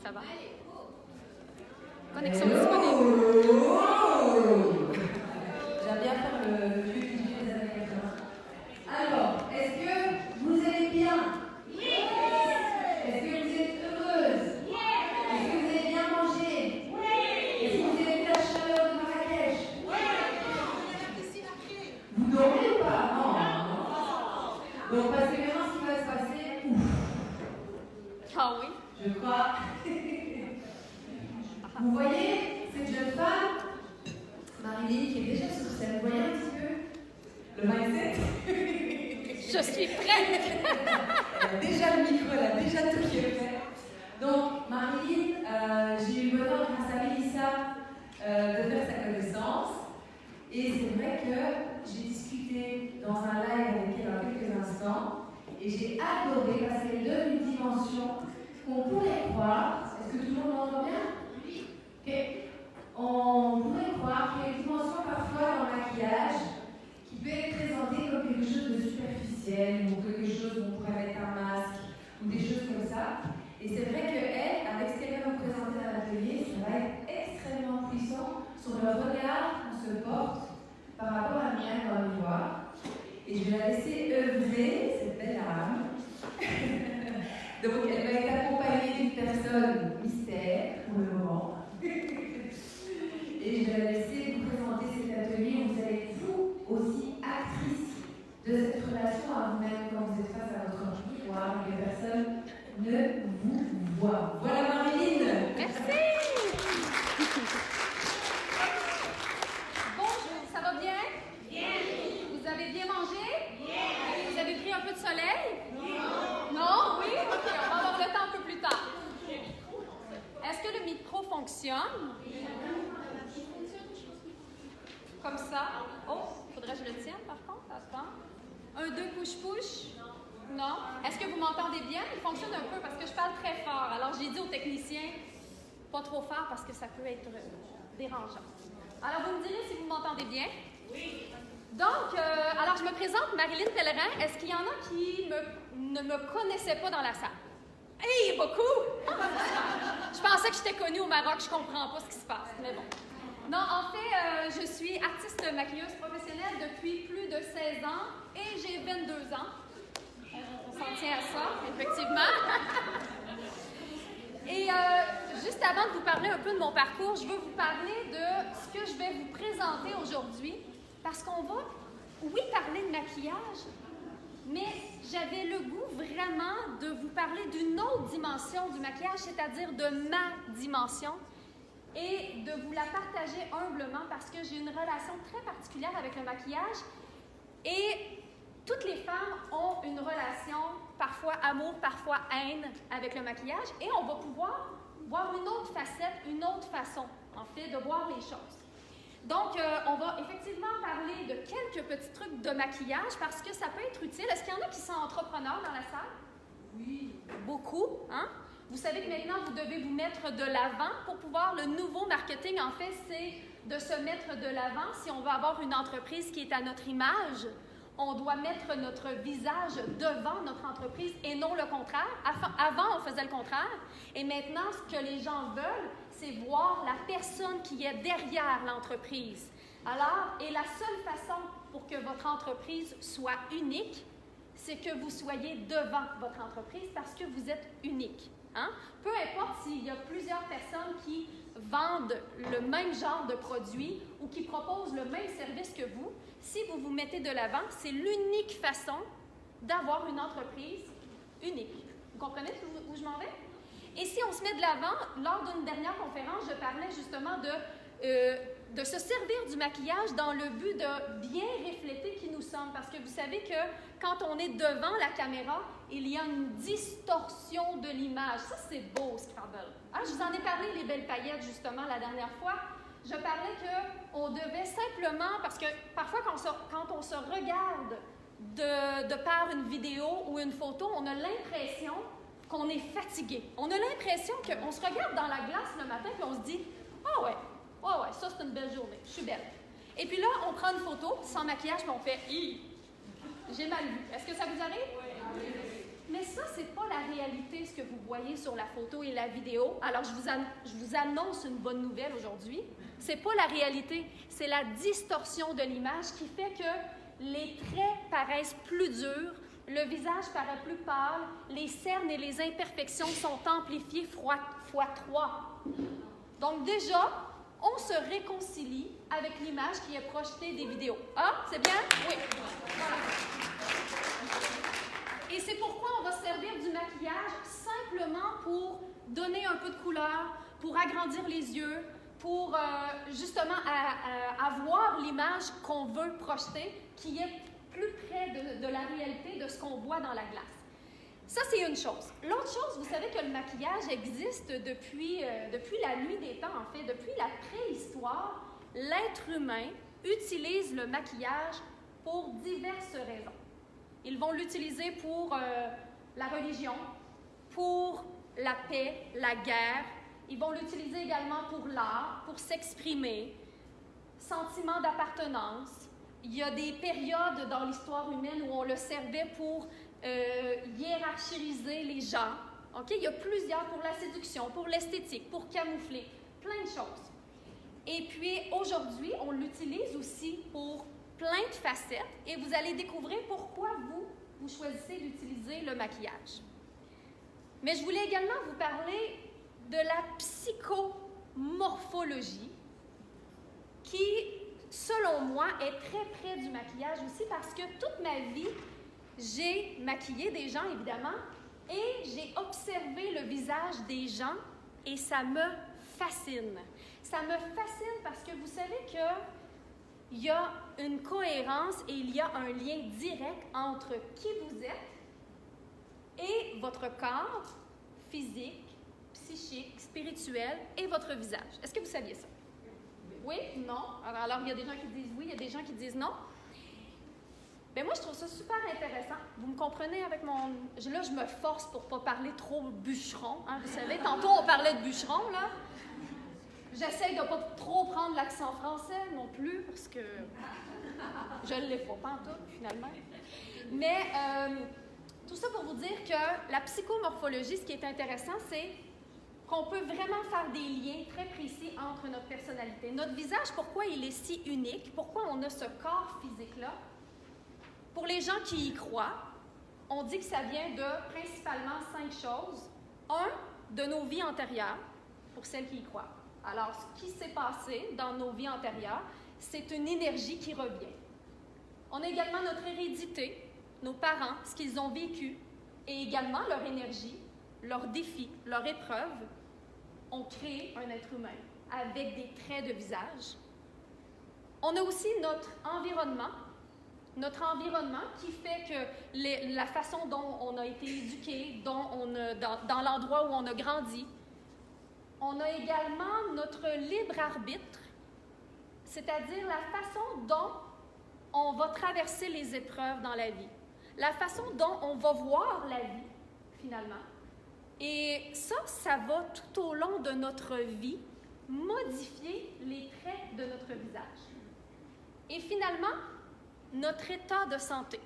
ça va. Connexion disponible. J'aime bien faire le vieux DJ des années 80. Alors, est-ce que vous allez bien? Oui. Est-ce que vous êtes heureuse? Oui. Est-ce que vous avez bien mangé? Oui. Est-ce que vous avez vu la chaleur de Marrakech? Oui. Vous dormez ou pas? Non. Donc, parce que maintenant, ce qui va se passer, Ah oui? je crois. Vous voyez cette jeune femme, Marilyn, qui est déjà sur scène. Vous voyez un petit peu le mindset? Je suis prête! Elle a déjà le micro, elle a déjà tout qui est fait. Donc, Marilyn, j'ai eu le bonheur, grâce à Mélissa, de faire sa connaissance. Et c'est vrai que j'ai discuté dans un live avec elle dans quelques instants. Et j'ai adoré parce qu'elle donne une dimension qu'on pourrait croire. Est-ce que tout le monde m'entend bien? Et on pourrait croire qu'il y a une dimension parfois dans le maquillage qui peut être présentée comme quelque chose de superficiel ou quelque chose où on pourrait mettre un masque ou des choses comme ça. Et c'est vrai qu'elle, avec ce qu'elle va nous présenter dans l'atelier, ça va être extrêmement puissant sur le regard qu'on se porte par rapport à Mienne dans le miroir. Et je vais la laisser œuvrer, cette belle âme. Donc elle va être accompagnée d'une personne mystère pour le moment. Et je vais la laisser vous présenter cet atelier où vous allez être vous aussi actrice de cette relation à vous-même quand vous êtes face à votre miroir et que personne ne vous voit. Voilà Marilyn. Merci! Bonjour, ça va bien? Bien! Vous avez bien mangé? Bien! Vous avez pris un peu de soleil? Non! Non? Oui? Ok, on va avoir le temps un peu plus tard. Est-ce que le micro fonctionne? Comme ça? Oh, faudrait que je le tienne par contre, attends. 1, 2, push-push? Non? Est-ce que vous m'entendez bien? Il fonctionne un peu parce que je parle très fort. Alors j'ai dit aux techniciens, pas trop fort parce que ça peut être dérangeant. Alors vous me direz si vous m'entendez bien? Oui. Donc, alors je me présente, Marilyn Pellerin. Est-ce qu'il y en a qui ne me connaissaient pas dans la salle? Hey, beaucoup! Je pensais que j'étais connue au Maroc, je comprends pas ce qui se passe, mais bon. Non, en fait, je suis artiste maquilleuse professionnelle depuis plus de 16 ans et j'ai 22 ans. On s'en tient à ça, effectivement. Et juste avant de vous parler un peu de mon parcours, je veux vous parler de ce que je vais vous présenter aujourd'hui parce qu'on va, oui, parler de maquillage, mais j'avais le goût vraiment de vous parler d'une autre dimension du maquillage, c'est-à-dire de ma dimension, et de vous la partager humblement parce que j'ai une relation très particulière avec le maquillage. Et toutes les femmes ont une relation, parfois amour, parfois haine, avec le maquillage. Et on va pouvoir voir une autre facette, une autre façon, en fait, de voir les choses. Donc, on va effectivement parler de quelques petits trucs de maquillage parce que ça peut être utile. Est-ce qu'il y en a qui sont entrepreneurs dans la salle? Oui, beaucoup, hein? Vous savez que maintenant, vous devez vous mettre de l'avant pour pouvoir, le nouveau marketing, en fait, c'est de se mettre de l'avant. Si on veut avoir une entreprise qui est à notre image, on doit mettre notre visage devant notre entreprise et non le contraire. Avant, on faisait le contraire. Et maintenant, ce que les gens veulent, c'est voir la personne qui est derrière l'entreprise. Alors, et la seule façon pour que votre entreprise soit unique, c'est que vous soyez devant votre entreprise parce que vous êtes unique. Hein? Peu importe s'il y a plusieurs personnes qui vendent le même genre de produit ou qui proposent le même service que vous, si vous vous mettez de l'avant, c'est l'unique façon d'avoir une entreprise unique. Vous comprenez où je m'en vais? Et si on se met de l'avant, lors d'une dernière conférence, je parlais justement de se servir du maquillage dans le but de bien refléter qui nous sommes. Parce que vous savez que quand on est devant la caméra, il y a une distorsion de l'image. Ça, c'est beau, Scrabble. Ah, je vous en ai parlé, les belles paillettes, justement, la dernière fois. Je parlais qu'on devait simplement, parce que parfois, quand on se regarde de par une vidéo ou une photo, on a l'impression qu'on est fatigué. On a l'impression qu'on se regarde dans la glace le matin et on se dit « Ah ouais, ça c'est une belle journée, je suis belle. » Et puis là, on prend une photo sans maquillage et on fait « Hi, j'ai mal vu. » Est-ce que ça vous arrive? Oui. Mais ça, c'est pas la réalité, ce que vous voyez sur la photo et la vidéo. Alors, je vous annonce une bonne nouvelle aujourd'hui. C'est pas la réalité, c'est la distorsion de l'image qui fait que les traits paraissent plus durs, le visage paraît plus pâle, les cernes et les imperfections sont amplifiées fois 3. Donc déjà, on se réconcilie avec l'image qui est projetée des vidéos. Ah, c'est bien? Oui. Voilà. Et c'est pourquoi on va se servir du maquillage simplement pour donner un peu de couleur, pour agrandir les yeux, pour justement avoir l'image qu'on veut projeter, qui est plus près de la réalité de ce qu'on voit dans la glace. Ça, c'est une chose. L'autre chose, vous savez que le maquillage existe depuis la nuit des temps, en fait. Depuis la préhistoire, l'être humain utilise le maquillage pour diverses raisons. Ils vont l'utiliser pour la religion, pour la paix, la guerre. Ils vont l'utiliser également pour l'art, pour s'exprimer, sentiment d'appartenance. Il y a des périodes dans l'histoire humaine où on le servait pour hiérarchiser les gens. Okay? Il y a plusieurs pour la séduction, pour l'esthétique, pour camoufler, plein de choses. Et puis aujourd'hui, on l'utilise aussi pour plein de facettes et vous allez découvrir pourquoi vous choisissez d'utiliser le maquillage. Mais je voulais également vous parler de la psychomorphologie qui, selon moi, est très près du maquillage aussi parce que toute ma vie, j'ai maquillé des gens, évidemment, et j'ai observé le visage des gens et ça me fascine. Ça me fascine parce que vous savez qu'il y a une cohérence et il y a un lien direct entre qui vous êtes et votre corps physique, psychique, spirituel et votre visage. Est-ce que vous saviez ça? Oui? Non? Alors, il y a des gens qui disent oui, il y a des gens qui disent non. Bien, moi, je trouve ça super intéressant. Vous me comprenez avec mon... Là, je me force pour ne pas parler trop bûcheron. Hein, vous savez, tantôt, on parlait de bûcheron, là. J'essaie de ne pas trop prendre l'accent français non plus, parce que je ne l'ai pas en tout, finalement. Mais tout ça pour vous dire que la psychomorphologie, ce qui est intéressant, c'est qu'on peut vraiment faire des liens très précis entre notre personnalité. Notre visage, pourquoi il est si unique? Pourquoi on a ce corps physique-là? Pour les gens qui y croient, on dit que ça vient de principalement 5 choses. 1, de nos vies antérieures, pour celles qui y croient. Alors, ce qui s'est passé dans nos vies antérieures, c'est une énergie qui revient. On a également notre hérédité, nos parents, ce qu'ils ont vécu, et également leur énergie, leurs défis, leurs épreuves ont créé un être humain avec des traits de visage. On a aussi notre environnement qui fait que la façon dont on a été éduqué, dans l'endroit où on a grandi. On a également notre libre arbitre, c'est-à-dire la façon dont on va traverser les épreuves dans la vie, la façon dont on va voir la vie, finalement. Et ça va tout au long de notre vie modifier les traits de notre visage. Et finalement, notre état de santé.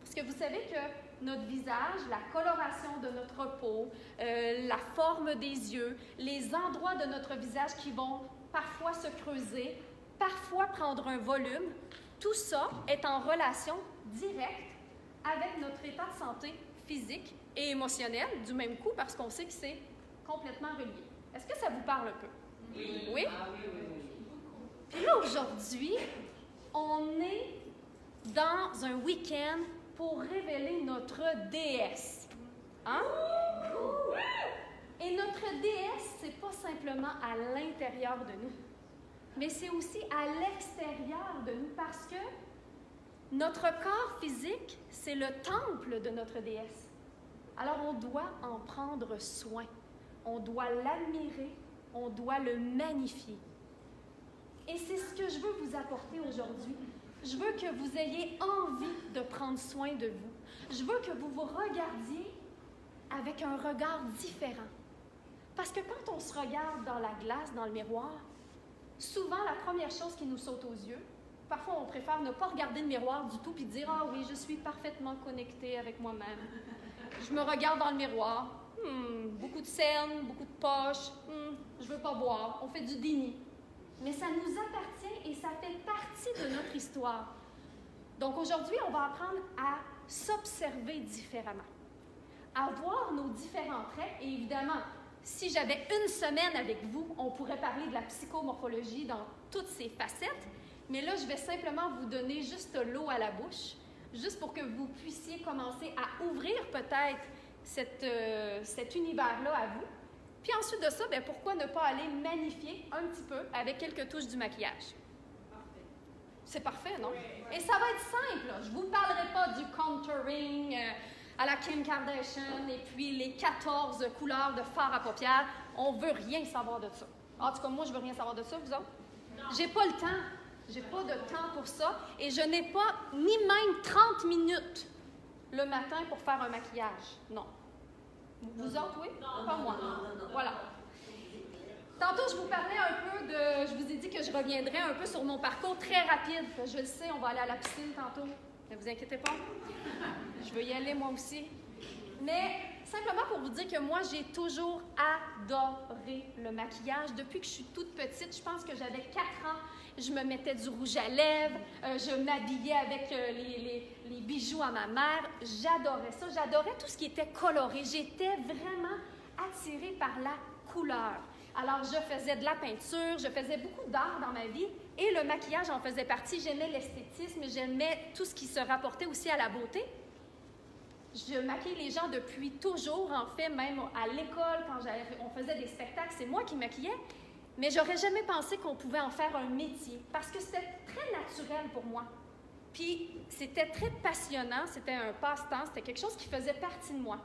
Parce que vous savez que notre visage, la coloration de notre peau, la forme des yeux, les endroits de notre visage qui vont parfois se creuser, parfois prendre un volume, tout ça est en relation directe avec notre état de santé physique et émotionnel, du même coup, parce qu'on sait que c'est complètement relié. Est-ce que ça vous parle un peu? Oui. Oui? Ah, oui, oui, oui. Puis là, aujourd'hui, on est dans un week-end pour révéler notre déesse. Hein? Et notre déesse, c'est pas simplement à l'intérieur de nous, mais c'est aussi à l'extérieur de nous parce que notre corps physique, c'est le temple de notre déesse. Alors, on doit en prendre soin. On doit l'admirer. On doit le magnifier. Et c'est ce que je veux vous apporter aujourd'hui. Je veux que vous ayez envie de prendre soin de vous. Je veux que vous vous regardiez avec un regard différent. Parce que quand on se regarde dans la glace, dans le miroir, souvent la première chose qui nous saute aux yeux, parfois, on préfère ne pas regarder le miroir du tout puis dire « Ah oui, je suis parfaitement connectée avec moi-même. Je me regarde dans le miroir. Beaucoup de cernes, beaucoup de poches. Je veux pas boire. » On fait du déni. Mais ça nous appartient et ça fait partie de notre histoire. Donc aujourd'hui, on va apprendre à s'observer différemment, à voir nos différents traits. Et évidemment, si j'avais une semaine avec vous, on pourrait parler de la psychomorphologie dans toutes ses facettes. Mais là, je vais simplement vous donner juste l'eau à la bouche, juste pour que vous puissiez commencer à ouvrir peut-être cet univers-là à vous. Puis ensuite de ça, bien, pourquoi ne pas aller magnifier un petit peu avec quelques touches du maquillage? Parfait. C'est parfait, non? Et ça va être simple. Je ne vous parlerai pas du contouring à la Kim Kardashian et puis les 14 couleurs de fard à paupières. On ne veut rien savoir de ça. En tout cas, moi, je ne veux rien savoir de ça, vous autres? J'ai pas le temps. J'ai pas de temps pour ça. Et je n'ai pas ni même 30 minutes le matin pour faire un maquillage. Non. Vous autres, oui? Non, pas moi. Non. Voilà. Tantôt, je vous parlais un peu de... Je vous ai dit que je reviendrais un peu sur mon parcours très rapide. Je le sais, on va aller à la piscine tantôt. Ne vous inquiétez pas. Je veux y aller moi aussi. Mais simplement pour vous dire que moi, j'ai toujours adoré le maquillage. Depuis que je suis toute petite, je pense que j'avais 4 ans, je me mettais du rouge à lèvres, je m'habillais avec les bijoux à ma mère. J'adorais ça. J'adorais tout ce qui était coloré. J'étais vraiment attirée par la couleur. Alors, je faisais de la peinture, je faisais beaucoup d'art dans ma vie et le maquillage en faisait partie. J'aimais l'esthétisme, j'aimais tout ce qui se rapportait aussi à la beauté. Je maquille les gens depuis toujours, en fait, même à l'école, quand on faisait des spectacles, c'est moi qui maquillais. Mais j'aurais jamais pensé qu'on pouvait en faire un métier, parce que c'était très naturel pour moi. Puis, c'était très passionnant, c'était un passe-temps, c'était quelque chose qui faisait partie de moi.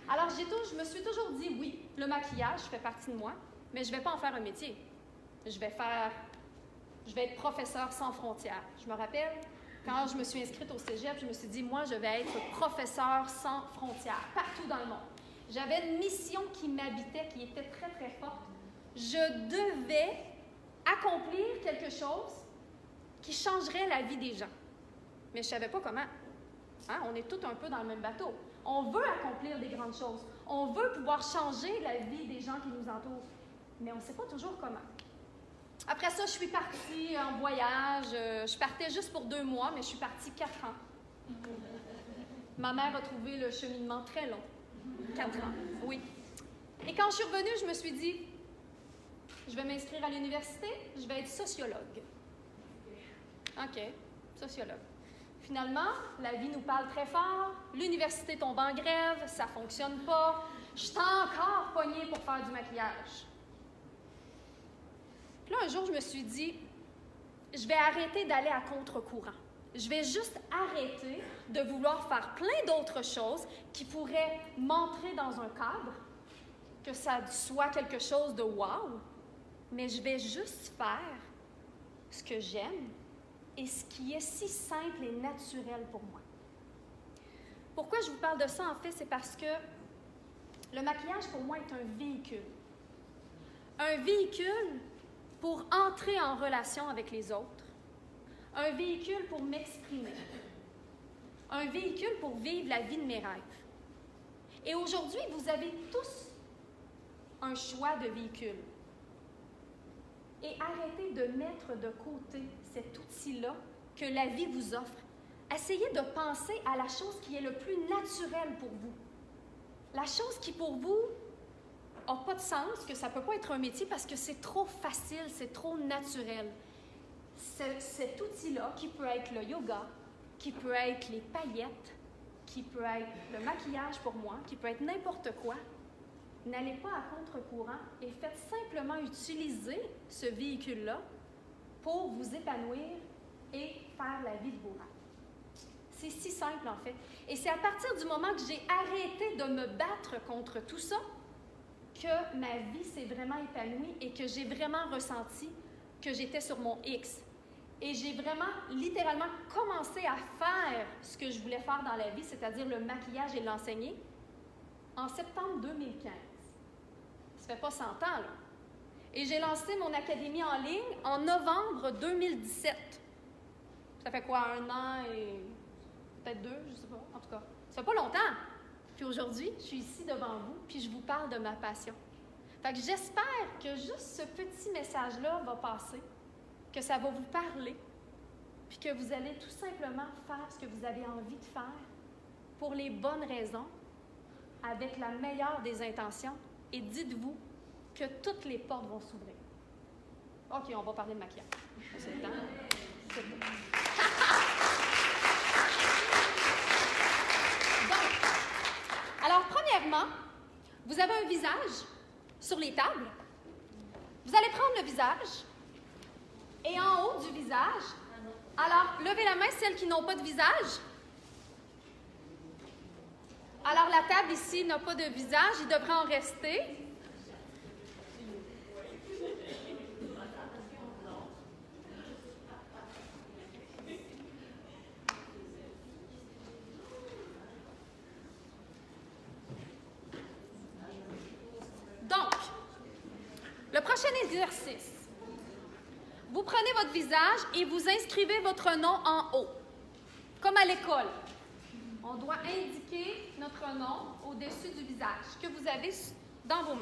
Alors, je me suis toujours dit, oui, le maquillage fait partie de moi, mais je ne vais pas en faire un métier. Je vais être professeur sans frontières. Je me rappelle, quand je me suis inscrite au cégep, je me suis dit, moi, je vais être professeur sans frontières, partout dans le monde. J'avais une mission qui m'habitait, qui était très, très forte. Je devais accomplir quelque chose qui changerait la vie des gens. Mais je ne savais pas comment. Hein? On est tous un peu dans le même bateau. On veut accomplir des grandes choses. On veut pouvoir changer la vie des gens qui nous entourent. Mais on ne sait pas toujours comment. Après ça, je suis partie en voyage. Je partais juste pour 2 mois, mais je suis partie 4 ans. Ma mère a trouvé le cheminement très long. 4 ans, oui. Et quand je suis revenue, je me suis dit, je vais m'inscrire à l'université, je vais être sociologue. OK, sociologue. Finalement, la vie nous parle très fort, l'université tombe en grève, ça ne fonctionne pas, je suis encore pognée pour faire du maquillage. Puis là, un jour, je me suis dit, je vais arrêter d'aller à contre-courant. Je vais juste arrêter de vouloir faire plein d'autres choses qui pourraient m'entrer dans un cadre, que ça soit quelque chose de wow, mais je vais juste faire ce que j'aime et ce qui est si simple et naturel pour moi. Pourquoi je vous parle de ça, en fait, c'est parce que le maquillage, pour moi, est un véhicule. Un véhicule pour entrer en relation avec les autres. Un véhicule pour m'exprimer. Un véhicule pour vivre la vie de mes rêves. Et aujourd'hui, vous avez tous un choix de véhicule. Et arrêtez de mettre de côté cet outil-là que la vie vous offre. Essayez de penser à la chose qui est le plus naturelle pour vous. La chose qui, pour vous, n'a pas de sens, que ça ne peut pas être un métier parce que c'est trop facile, c'est trop naturel. Cet outil-là, qui peut être le yoga, qui peut être les paillettes, qui peut être le maquillage pour moi, qui peut être n'importe quoi, n'allez pas à contre-courant et faites simplement utiliser ce véhicule-là pour vous épanouir et faire la vie de vos rêves. C'est si simple, en fait. Et c'est à partir du moment que j'ai arrêté de me battre contre tout ça que ma vie s'est vraiment épanouie et que j'ai vraiment ressenti que j'étais sur mon X. Et j'ai vraiment, littéralement, commencé à faire ce que je voulais faire dans la vie, c'est-à-dire le maquillage et l'enseigner, en septembre 2015. Ça fait pas 100 ans, là. Et j'ai lancé mon académie en ligne en novembre 2017. Ça fait quoi, 1 an et peut-être 2, je ne sais pas, en tout cas. Ça fait pas longtemps. Puis aujourd'hui, je suis ici devant vous, puis je vous parle de ma passion. Fait que j'espère que juste ce petit message-là va passer, que ça va vous parler, puis que vous allez tout simplement faire ce que vous avez envie de faire pour les bonnes raisons, avec la meilleure des intentions, et dites-vous que toutes les portes vont s'ouvrir. OK, on va parler de maquillage. C'est le temps. C'est bon. Donc, alors, premièrement, vous avez un visage sur les tables. Vous allez prendre le visage et en haut du visage, alors, levez la main celles qui n'ont pas de visage. Alors, la table ici n'a pas de visage, il devrait en rester. Donc, le prochain exercice. Vous prenez votre visage et vous inscrivez votre nom en haut, comme à l'école. On doit indiquer notre nom au-dessus du visage que vous avez dans vos mains.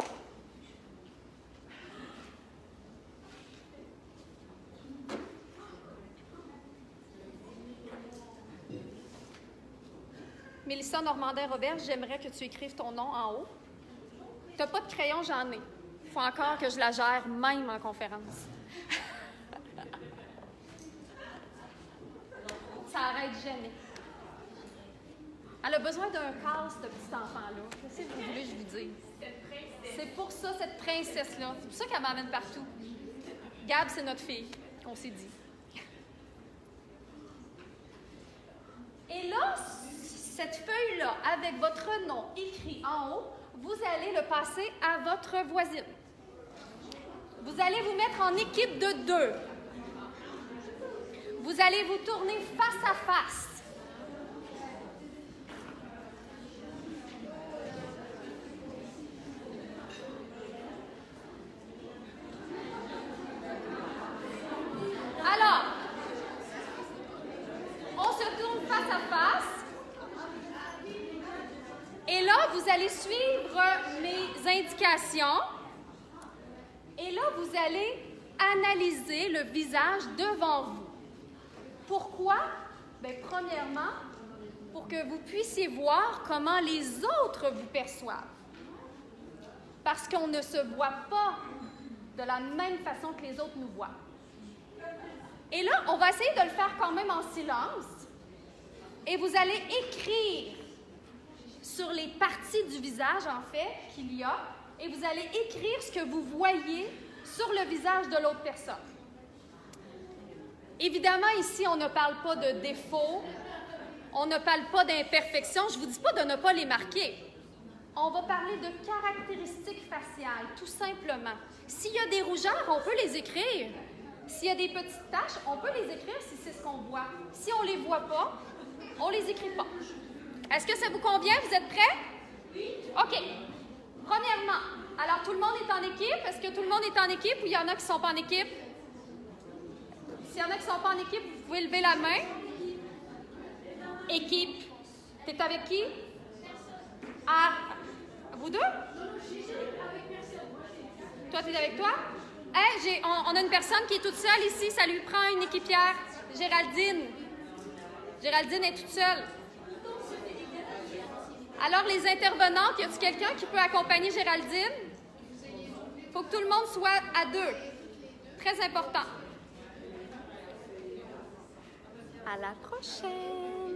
Mélissa Normandin-Robert, j'aimerais que tu écrives ton nom en haut. Tu n'as pas de crayon, j'en ai. Il faut encore que je la gère, même en conférence. Ça arrête jamais. Elle a besoin d'un cadre, ce petit enfant-là. Qu'est-ce que vous voulez que je vous dise? C'est pour ça, cette princesse-là. C'est pour ça qu'elle m'amène partout. Gab, c'est notre fille, on s'est dit. Et là, cette feuille-là, avec votre nom écrit en haut, vous allez le passer à votre voisine. Vous allez vous mettre en équipe de 2. Vous allez vous tourner face à face. Alors, on se tourne face à face. Et là, vous allez suivre mes indications. Et là, vous allez analyser le visage devant vous. Pourquoi? Bien, premièrement, pour que vous puissiez voir comment les autres vous perçoivent. Parce qu'on ne se voit pas de la même façon que les autres nous voient. Et là, on va essayer de le faire quand même en silence. Et vous allez écrire sur les parties du visage, en fait, qu'il y a, et vous allez écrire ce que vous voyez sur le visage de l'autre personne. Évidemment, ici, on ne parle pas de défauts, on ne parle pas d'imperfections. Je ne vous dis pas de ne pas les marquer. On va parler de caractéristiques faciales, tout simplement. S'il y a des rougeurs, on peut les écrire. S'il y a des petites taches, on peut les écrire si c'est ce qu'on voit. Si on ne les voit pas, on ne les écrit pas. Est-ce que ça vous convient? Vous êtes prêts? Oui. OK. Premièrement, alors tout le monde est en équipe? Est-ce que tout le monde est en équipe ou il y en a qui ne sont pas en équipe? S'il y en a qui ne sont pas en équipe, vous pouvez lever la main. Équipe. T'es avec qui? Ah, vous deux? Toi, t'es avec toi? Hey, on a une personne qui est toute seule ici. Ça lui prend une équipière. Géraldine. Géraldine est toute seule. Alors, les intervenantes, y a-t-il quelqu'un qui peut accompagner Géraldine? Il faut que tout le monde soit à 2. Très important. À la prochaine!